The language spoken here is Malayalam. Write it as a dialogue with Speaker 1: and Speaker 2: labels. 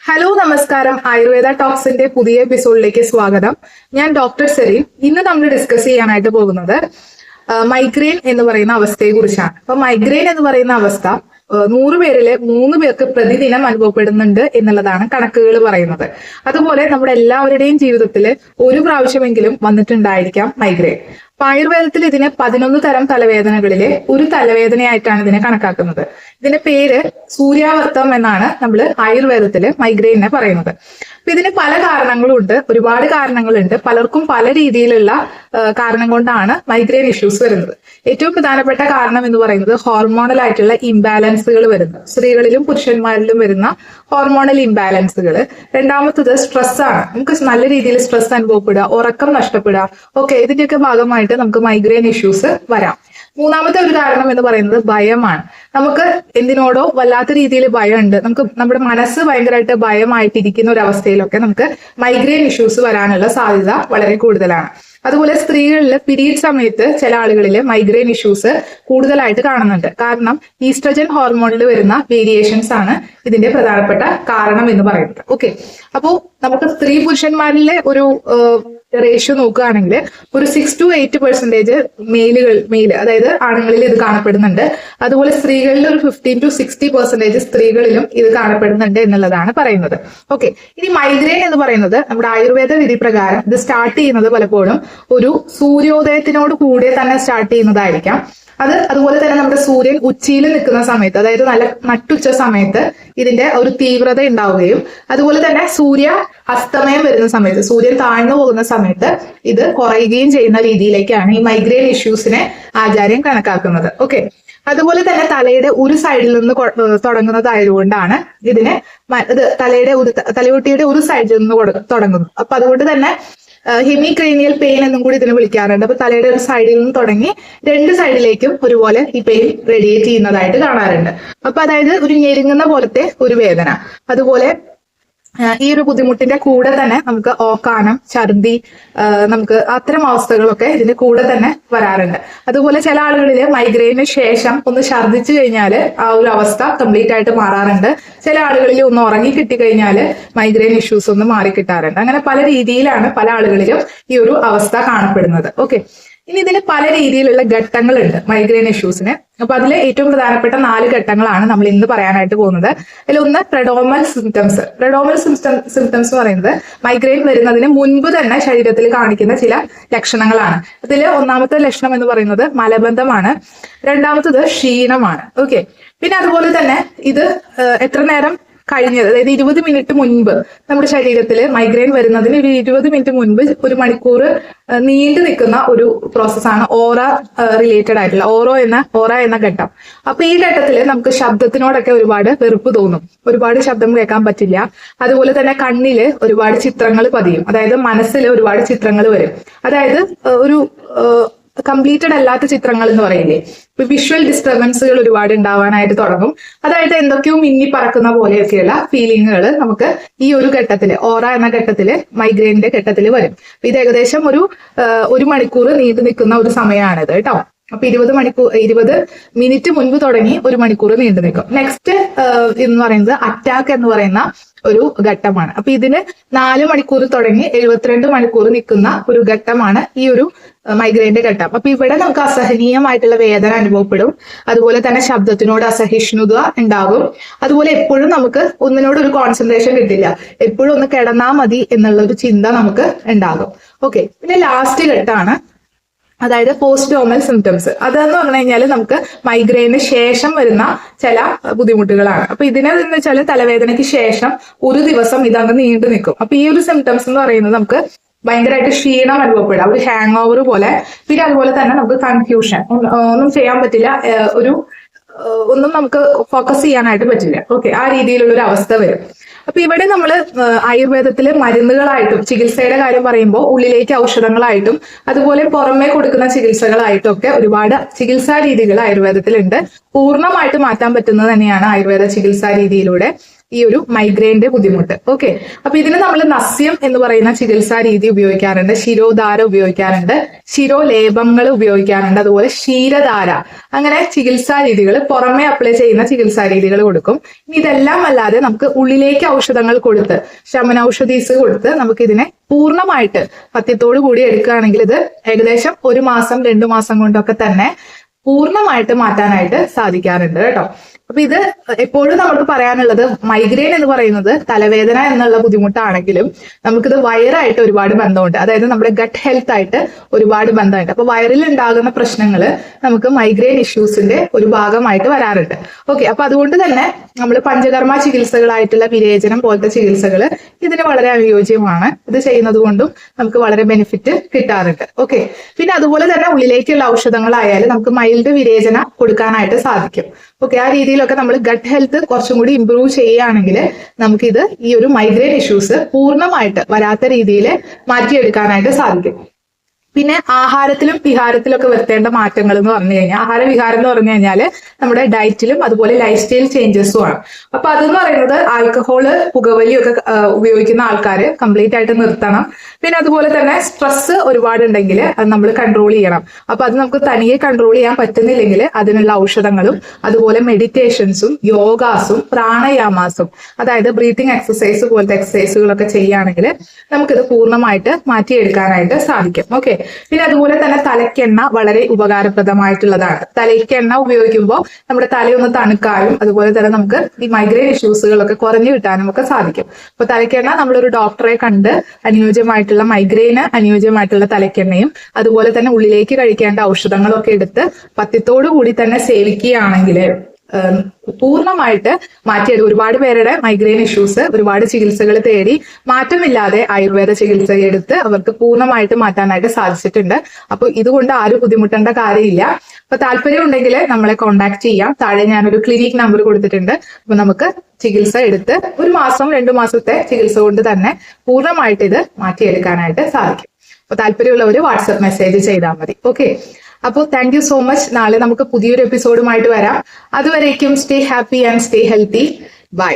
Speaker 1: ഹലോ നമസ്കാരം. ആയുർവേദ ടോക്സിന്റെ പുതിയ എപ്പിസോഡിലേക്ക് സ്വാഗതം. ഞാൻ ഡോക്ടർ സെറീൻ. ഇന്ന് നമ്മൾ ഡിസ്കസ് ചെയ്യാനായിട്ട് പോകുന്നത് മൈഗ്രെയിൻ എന്ന് പറയുന്ന അവസ്ഥയെ കുറിച്ചാണ്. അപ്പൊ മൈഗ്രെയിൻ എന്ന് പറയുന്ന അവസ്ഥ 100 പേരില് 3 പേർക്ക് പ്രതിദിനം അനുഭവപ്പെടുന്നുണ്ട് എന്നുള്ളതാണ് കണക്കുകൾ പറയുന്നത്. അതുപോലെ നമ്മുടെ എല്ലാവരുടെയും ജീവിതത്തിൽ ഒരു പ്രാവശ്യമെങ്കിലും വന്നിട്ടുണ്ടായിരിക്കാം മൈഗ്രെയിൻ. അപ്പൊ ആയുർവേദത്തിൽ ഇതിനെ 11 തരം തലവേദനകളിലെ ഒരു തലവേദനയായിട്ടാണ് ഇതിനെ കണക്കാക്കുന്നത്. ഇതിന്റെ പേര് സൂര്യാവർത്തം എന്നാണ് നമ്മൾ ആയുർവേദത്തില് മൈഗ്രെയിനെ പറയുന്നത്. അപ്പൊ ഇതിന് പല കാരണങ്ങളും ഉണ്ട്, ഒരുപാട് കാരണങ്ങളുണ്ട്. പലർക്കും പല രീതിയിലുള്ള കാരണം കൊണ്ടാണ് മൈഗ്രെയിൻ ഇഷ്യൂസ് വരുന്നത്. ഏറ്റവും പ്രധാനപ്പെട്ട കാരണം എന്ന് പറയുന്നത് ഹോർമോണൽ ആയിട്ടുള്ള ഇംബാലൻസുകൾ വരുന്നത്, സ്ത്രീകളിലും പുരുഷന്മാരിലും വരുന്ന ഹോർമോണൽ ഇംബാലൻസുകൾ. രണ്ടാമത്തത് സ്ട്രെസ് ആണ്. നമുക്ക് നല്ല രീതിയിൽ സ്ട്രെസ് അനുഭവപ്പെടുക, ഉറക്കം നഷ്ടപ്പെടുക, ഓക്കെ, ഇതിന്റെയൊക്കെ ഭാഗമായിട്ട് നമുക്ക് മൈഗ്രെയിൻ ഇഷ്യൂസ് വരാം. മൂന്നാമത്തെ ഒരു കാരണം എന്ന് പറയുന്നത് ഭയമാണ്. നമുക്ക് എന്തിനോടോ വല്ലാത്ത രീതിയിൽ ഭയമുണ്ട്, നമുക്ക് നമ്മുടെ മനസ്സ് ഭയങ്കരമായിട്ട് ഭയമായിട്ടിരിക്കുന്ന ഒരു അവസ്ഥയിലൊക്കെ നമുക്ക് മൈഗ്രെയിൻ ഇഷ്യൂസ് വരാനുള്ള സാധ്യത വളരെ കൂടുതലാണ്. അതുപോലെ സ്ത്രീകളിൽ പീരീഡ് സമയത്ത് ചില ആളുകളിൽ മൈഗ്രെയിൻ ഇഷ്യൂസ് കൂടുതലായിട്ട് കാണുന്നുണ്ട്. കാരണം ഈസ്ട്രജൻ ഹോർമോണിൽ വരുന്ന വേരിയേഷൻസ് ആണ് ഇതിന്റെ പ്രധാനപ്പെട്ട കാരണം എന്ന് പറയുന്നത്. ഓക്കെ, അപ്പോൾ നമുക്ക് സ്ത്രീ പുരുഷന്മാരിലെ ഒരു റേഷ്യോ നോക്കുകയാണെങ്കിൽ ഒരു 6 to 8% മെയിൽ അതായത് ആണുങ്ങളിൽ ഇത് കാണപ്പെടുന്നുണ്ട്. അതുപോലെ സ്ത്രീകളിൽ ഒരു 15 to 60% സ്ത്രീകളിലും ഇത് കാണപ്പെടുന്നുണ്ട് എന്നുള്ളതാണ് പറയുന്നത്. ഓക്കെ, ഇനി മൈഗ്രെയിൻ എന്ന് പറയുന്നത് നമ്മുടെ ആയുർവേദ വിധി പ്രകാരം ഇത് സ്റ്റാർട്ട് ചെയ്യുന്നത് പലപ്പോഴും ഒരു സൂര്യോദയത്തിനോട് കൂടെ തന്നെ സ്റ്റാർട്ട് ചെയ്യുന്നതായിരിക്കാം. അതുപോലെ തന്നെ നമ്മുടെ സൂര്യൻ ഉച്ചയിൽ നിൽക്കുന്ന സമയത്ത്, അതായത് നല്ല നട്ടുച്ച സമയത്ത് ഇതിന്റെ ഒരു തീവ്രത ഉണ്ടാവുകയും അതുപോലെ തന്നെ സൂര്യ അസ്തമയം വരുന്ന സമയത്ത്, സൂര്യൻ താഴ്ന്നു പോകുന്ന സമയത്ത് ഇത് കുറയുകയും ചെയ്യുന്ന രീതിയിലേക്കാണ് ഈ മൈഗ്രെയിൻ ഇഷ്യൂസിനെ ആചാര്യം കണക്കാക്കുന്നത്. ഓക്കെ, അതുപോലെ തന്നെ തലയുടെ ഒരു സൈഡിൽ നിന്ന് തുടങ്ങുന്നതായതുകൊണ്ടാണ് ഇതിനെ തലയൊട്ടിയുടെ ഒരു സൈഡിൽ നിന്ന് തുടങ്ങുന്നത്. അപ്പൊ അതുകൊണ്ട് തന്നെ ഹെമിക്രേനിയൽ പെയിൻ എന്നും കൂടി ഇതിനെ വിളിക്കാറുണ്ട്. അപ്പൊ തലയുടെ ഒരു സൈഡിൽ നിന്ന് തുടങ്ങി 2 സൈഡിലേക്കും ഒരുപോലെ ഈ പെയിൻ റേഡിയേറ്റ് ചെയ്യുന്നതായിട്ട് കാണാറുണ്ട്. അപ്പൊ അതായത് ഒരു ഞെരുങ്ങുന്ന പോലത്തെ ഒരു വേദന. അതുപോലെ ഈ ഒരു ബുദ്ധിമുട്ടിന്റെ കൂടെ തന്നെ നമുക്ക് ഓക്കാനം, ഛർദി, നമുക്ക് അത്തരം അവസ്ഥകളൊക്കെ ഇതിന്റെ കൂടെ തന്നെ വരാറുണ്ട്. അതുപോലെ ചില ആളുകളിൽ മൈഗ്രെയിന് ശേഷം ഒന്ന് ഛർദിച്ചു കഴിഞ്ഞാൽ ആ ഒരു അവസ്ഥ കംപ്ലീറ്റ് ആയിട്ട് മാറാറുണ്ട്. ചില ആളുകളിൽ ഒന്ന് ഉറങ്ങി കിട്ടിക്കഴിഞ്ഞാൽ മൈഗ്രെയിൻ ഇഷ്യൂസ് ഒന്ന് മാറിക്കിട്ടാറുണ്ട്. അങ്ങനെ പല രീതിയിലാണ് പല ആളുകളിലും ഈ ഒരു അവസ്ഥ കാണപ്പെടുന്നത്. ഓക്കെ, ഇനി ഇതിന് പല രീതിയിലുള്ള ഘട്ടങ്ങളുണ്ട് മൈഗ്രെയിൻ ഇഷ്യൂസിന്. അപ്പൊ അതിൽ ഏറ്റവും പ്രധാനപ്പെട്ട 4 ഘട്ടങ്ങളാണ് നമ്മൾ ഇന്ന് പറയാനായിട്ട് പോകുന്നത്. അതിലൊന്ന് പ്രഡോമൽ സിംറ്റംസ്. പ്രഡോമൽ സിംറ്റംസ് എന്ന് പറയുന്നത് മൈഗ്രെയിൻ വരുന്നതിന് മുൻപ് തന്നെ ശരീരത്തിൽ കാണിക്കുന്ന ചില ലക്ഷണങ്ങളാണ്. അതിൽ ഒന്നാമത്തെ ലക്ഷണം എന്ന് പറയുന്നത് മലബന്ധമാണ്. രണ്ടാമത്തത് ക്ഷീണമാണ്. ഓക്കെ, പിന്നെ അതുപോലെ തന്നെ ഇത് എത്ര നേരം കഴിഞ്ഞത്, അതായത് 20 മിനിറ്റ് മുൻപ് നമ്മുടെ ശരീരത്തിൽ മൈഗ്രെയിൻ വരുന്നതിന് ഒരു 20 മിനിറ്റ് മുൻപ് 1 മണിക്കൂർ നീണ്ടു നിൽക്കുന്ന ഒരു പ്രോസസ്സാണ് ഓറ റിലേറ്റഡ് ആയിട്ടുള്ള ഓറ എന്ന ഘട്ടം. അപ്പൊ ഈ ഘട്ടത്തിൽ നമുക്ക് ശബ്ദത്തിനോടൊക്കെ ഒരുപാട് വെറുപ്പ് തോന്നും, ഒരുപാട് ശബ്ദം കേൾക്കാൻ പറ്റില്ല. അതുപോലെ തന്നെ കണ്ണില് ഒരുപാട് ചിത്രങ്ങൾ പതിയും, അതായത് മനസ്സിൽ ഒരുപാട് ചിത്രങ്ങൾ വരും. അതായത് ഒരു കംപ്ലീറ്റഡ് അല്ലാത്ത ചിത്രങ്ങൾ എന്ന് പറയില്ലേ, വിഷ്വൽ ഡിസ്റ്റർബൻസുകൾ ഒരുപാട് ഉണ്ടാവാനായിട്ട് തുടങ്ങും. അതായത് എന്തൊക്കെയോ മിന്നി പറക്കുന്ന പോലെയൊക്കെയുള്ള ഫീലിങ്ങുകൾ നമുക്ക് ഈ ഒരു ഘട്ടത്തില്, ഓറ എന്ന ഘട്ടത്തില്, മൈഗ്രെയിനിന്റെ ഘട്ടത്തിൽ വരും. ഇത് ഏകദേശം ഒരു മണിക്കൂർ നീണ്ടു നിൽക്കുന്ന ഒരു സമയമാണിത് കേട്ടോ. അപ്പൊ 20 മിനിറ്റ് മുൻപ് തുടങ്ങി 1 മണിക്കൂർ നീണ്ടു നിൽക്കും. നെക്സ്റ്റ് എന്ന് പറയുന്നത് അറ്റാക്ക് എന്ന് പറയുന്ന ഒരു ഘട്ടമാണ്. അപ്പൊ ഇതിന് 4 മണിക്കൂർ തുടങ്ങി 72 മണിക്കൂർ നിൽക്കുന്ന ഒരു ഘട്ടമാണ് ഈ ഒരു മൈഗ്രെയിന്റെ ഘട്ടം. അപ്പൊ ഇവിടെ നമുക്ക് അസഹനീയമായിട്ടുള്ള വേദന അനുഭവപ്പെടും. അതുപോലെ തന്നെ ശബ്ദത്തിനോട് അസഹിഷ്ണുത ഉണ്ടാകും. അതുപോലെ എപ്പോഴും നമുക്ക് ഒന്നിനോട് ഒരു കോൺസെൻട്രേഷൻ കിട്ടില്ല, എപ്പോഴും ഒന്ന് കിടന്നാൽ മതി എന്നുള്ള ഒരു ചിന്ത നമുക്ക് ഉണ്ടാകും. ഓക്കെ, പിന്നെ ലാസ്റ്റ് ഘട്ടമാണ്, അതായത് പോസ്റ്റ്ഡോമൽ സിംറ്റംസ്. അതെന്ന് പറഞ്ഞു കഴിഞ്ഞാൽ നമുക്ക് മൈഗ്രെയിന് ശേഷം വരുന്ന ചില ബുദ്ധിമുട്ടുകളാണ്. അപ്പൊ ഇതിനെന്ന് വെച്ചാൽ തലവേദനയ്ക്ക് ശേഷം ഒരു ദിവസം ഇതങ്ങ് നീണ്ടു നിൽക്കും. അപ്പൊ ഈ ഒരു സിംറ്റംസ് എന്ന് പറയുന്നത് നമുക്ക് ഭയങ്കരമായിട്ട് ക്ഷീണം അനുഭവപ്പെടുക, ഒരു ഹാങ് ഓവർ പോലെ. പിന്നെ അതുപോലെ തന്നെ നമുക്ക് കൺഫ്യൂഷൻ, ഒന്നും ചെയ്യാൻ പറ്റില്ല, ഒന്നും നമുക്ക് ഫോക്കസ് ചെയ്യാനായിട്ട് പറ്റില്ല. ഓക്കെ, ആ രീതിയിലുള്ള ഒരു അവസ്ഥ വരും. അപ്പൊ ഇവിടെ നമ്മൾ ആയുർവേദത്തില് മരുന്നുകളായിട്ടും ചികിത്സയുടെ കാര്യം പറയുമ്പോൾ ഉള്ളിലേക്ക് ഔഷധങ്ങളായിട്ടും അതുപോലെ പുറമെ കൊടുക്കുന്ന ചികിത്സകളായിട്ടും ഒക്കെ ഒരുപാട് ചികിത്സാ രീതികൾ ആയുർവേദത്തിലുണ്ട്. പൂർണ്ണമായിട്ട് മാറ്റാൻ പറ്റുന്നത് തന്നെയാണ് ആയുർവേദ ചികിത്സാ രീതിയിലൂടെ. ഈ ഒരു മൈഗ്രെയിന്റെ ബുദ്ധിമുട്ട്. ഓക്കെ, അപ്പൊ ഇതിന് നമ്മൾ നസ്യം എന്ന് പറയുന്ന ചികിത്സാ രീതി ഉപയോഗിക്കാറുണ്ട്, ശിരോധാര ഉപയോഗിക്കാറുണ്ട്, ശിരോലേപങ്ങൾ ഉപയോഗിക്കാറുണ്ട്, അതുപോലെ ക്ഷീരധാര, അങ്ങനെ ചികിത്സാ രീതികൾ, പുറമെ അപ്ലൈ ചെയ്യുന്ന ചികിത്സാ രീതികൾ കൊടുക്കും. ഇനി ഇതെല്ലാം അല്ലാതെ നമുക്ക് ഉള്ളിലേക്ക് ഔഷധങ്ങൾ കൊടുത്ത്, ശമനൌഷധീസ് കൊടുത്ത് നമുക്ക് ഇതിനെ പൂർണ്ണമായിട്ട് പഥ്യത്തോടു കൂടി എടുക്കുകയാണെങ്കിൽ ഇത് ഏകദേശം 1 മാസം 2 മാസം കൊണ്ടൊക്കെ തന്നെ പൂർണ്ണമായിട്ട് മാറ്റാനായിട്ട് സാധിക്കാറുണ്ട് കേട്ടോ. അപ്പൊ ഇത് എപ്പോഴും നമുക്ക് പറയാനുള്ളത്, മൈഗ്രെയിൻ എന്ന് പറയുന്നത് തലവേദന എന്നുള്ള ബുദ്ധിമുട്ടാണെങ്കിലും നമുക്കിത് വയറായിട്ട് ഒരുപാട് ബന്ധമുണ്ട്. അതായത് നമ്മുടെ ഗട്ട് ഹെൽത്ത് ആയിട്ട് ഒരുപാട് ബന്ധമുണ്ട്. അപ്പൊ വയറിൽ ഉണ്ടാകുന്ന പ്രശ്നങ്ങൾ നമുക്ക് മൈഗ്രെയിൻ ഇഷ്യൂസിന്റെ ഒരു ഭാഗമായിട്ട് വരാറുണ്ട്. ഓക്കെ, അപ്പൊ അതുകൊണ്ട് തന്നെ നമ്മൾ പഞ്ചകർമ്മ ചികിത്സകളായിട്ടുള്ള വിരേചനം പോലത്തെ ചികിത്സകൾ ഇതിന് വളരെ അനുയോജ്യമാണ്. ഇത് ചെയ്യുന്നത് കൊണ്ടും നമുക്ക് വളരെ ബെനിഫിറ്റ് കിട്ടാറുണ്ട്. ഓക്കെ, പിന്നെ അതുപോലെ തന്നെ ഉള്ളിലേക്കുള്ള ഔഷധങ്ങളായാലും നമുക്ക് മൈൽഡ് വിരേചന കൊടുക്കാനായിട്ട് സാധിക്കും. ഓക്കെ, ആ രീതിയിലൊക്കെ നമ്മൾ ഗട്ട് ഹെൽത്ത് കുറച്ചും കൂടി ഇംപ്രൂവ് ചെയ്യുകയാണെങ്കിൽ നമുക്കിത് ഈ ഒരു മൈഗ്രെയിൻ ഇഷ്യൂസ് പൂർണ്ണമായിട്ട് വരാത്ത രീതിയിൽ മാറ്റിയെടുക്കാനായിട്ട് സാധിക്കും. പിന്നെ ആഹാരത്തിലും വിഹാരത്തിലും ഒക്കെ വരുത്തേണ്ട മാറ്റങ്ങൾ എന്ന് പറഞ്ഞു കഴിഞ്ഞാൽ, ആഹാര വിഹാരം എന്ന് പറഞ്ഞു കഴിഞ്ഞാൽ നമ്മുടെ ഡയറ്റിലും അതുപോലെ ലൈഫ് സ്റ്റൈൽ ചേഞ്ചസും ആണ്. അപ്പൊ അതെന്ന് പറയുന്നത് ആൽക്കഹോള്, പുകവലിയും ഒക്കെ ഉപയോഗിക്കുന്ന ആൾക്കാർ കംപ്ലീറ്റ് ആയിട്ട് നിർത്തണം. പിന്നെ അതുപോലെ തന്നെ സ്ട്രെസ് ഒരുപാടുണ്ടെങ്കിൽ അത് നമ്മൾ കൺട്രോൾ ചെയ്യണം. അപ്പൊ അത് നമുക്ക് തനിയെ കൺട്രോൾ ചെയ്യാൻ പറ്റുന്നില്ലെങ്കിൽ അതിനുള്ള ഔഷധങ്ങളും അതുപോലെ മെഡിറ്റേഷൻസും യോഗാസും പ്രാണയാമാസും, അതായത് ബ്രീത്തിങ് എക്സസൈസ് പോലത്തെ എക്സസൈസുകളൊക്കെ ചെയ്യുകയാണെങ്കിൽ നമുക്കിത് പൂർണ്ണമായിട്ട് മാറ്റിയെടുക്കാനായിട്ട് സാധിക്കും. ഓക്കെ, പിന്നെ അതുപോലെ തന്നെ തലയ്ക്കെണ്ണ വളരെ ഉപകാരപ്രദമായിട്ടുള്ളതാണ്. തലയ്ക്കെണ്ണ ഉപയോഗിക്കുമ്പോൾ നമ്മുടെ തലയൊന്ന് തണുക്കാനും അതുപോലെ തന്നെ നമുക്ക് ഈ മൈഗ്രെയിൻ ഇഷ്യൂസുകളൊക്കെ കുറഞ്ഞു കിട്ടാനും ഒക്കെ സാധിക്കും. അപ്പൊ തലയ്ക്കെണ്ണ നമ്മളൊരു ഡോക്ടറെ കണ്ട് അനുയോജ്യമായിട്ടുള്ള മൈഗ്രെയിന് അനുയോജ്യമായിട്ടുള്ള തലയ്ക്കെണ്ണയും അതുപോലെ തന്നെ ഉള്ളിലേക്ക് കഴിക്കേണ്ട ഔഷധങ്ങളൊക്കെ എടുത്ത് പഥ്യത്തോടു കൂടി തന്നെ സേവിക്കുകയാണെങ്കിൽ പൂർണ്ണമായിട്ട് മാറ്റിയെടുക്കും. ഒരുപാട് പേരുടെ മൈഗ്രെയിൻ ഇഷ്യൂസ് ഒരുപാട് ചികിത്സകൾ തേടി മാറ്റമില്ലാതെ ആയുർവേദ ചികിത്സ എടുത്ത് അവർക്ക് പൂർണ്ണമായിട്ട് മാറ്റാനായിട്ട് സാധിച്ചിട്ടുണ്ട്. അപ്പൊ ഇതുകൊണ്ട് ആരും ബുദ്ധിമുട്ടേണ്ട കാര്യമില്ല. അപ്പൊ താല്പര്യം ഉണ്ടെങ്കിൽ നമ്മളെ കോൺടാക്ട് ചെയ്യാം. താഴെ ഞാനൊരു ക്ലിനിക് നമ്പർ കൊടുത്തിട്ടുണ്ട്. അപ്പൊ നമുക്ക് ചികിത്സ എടുത്ത് 1 മാസം 2 മാസത്തെ ചികിത്സ കൊണ്ട് തന്നെ പൂർണ്ണമായിട്ട് ഇത് മാറ്റിയെടുക്കാനായിട്ട് സാധിക്കും. അപ്പൊ താല്പര്യമുള്ളവർ വാട്സപ്പ് മെസ്സേജ് ചെയ്താൽ മതി. ഓക്കെ, അപ്പോൾ താങ്ക് യു സോ മച്ച്. നാളെ നമുക്ക് പുതിയൊരു എപ്പിസോഡുമായിട്ട് വരാം. അതുവരേക്കും stay happy and stay healthy. By.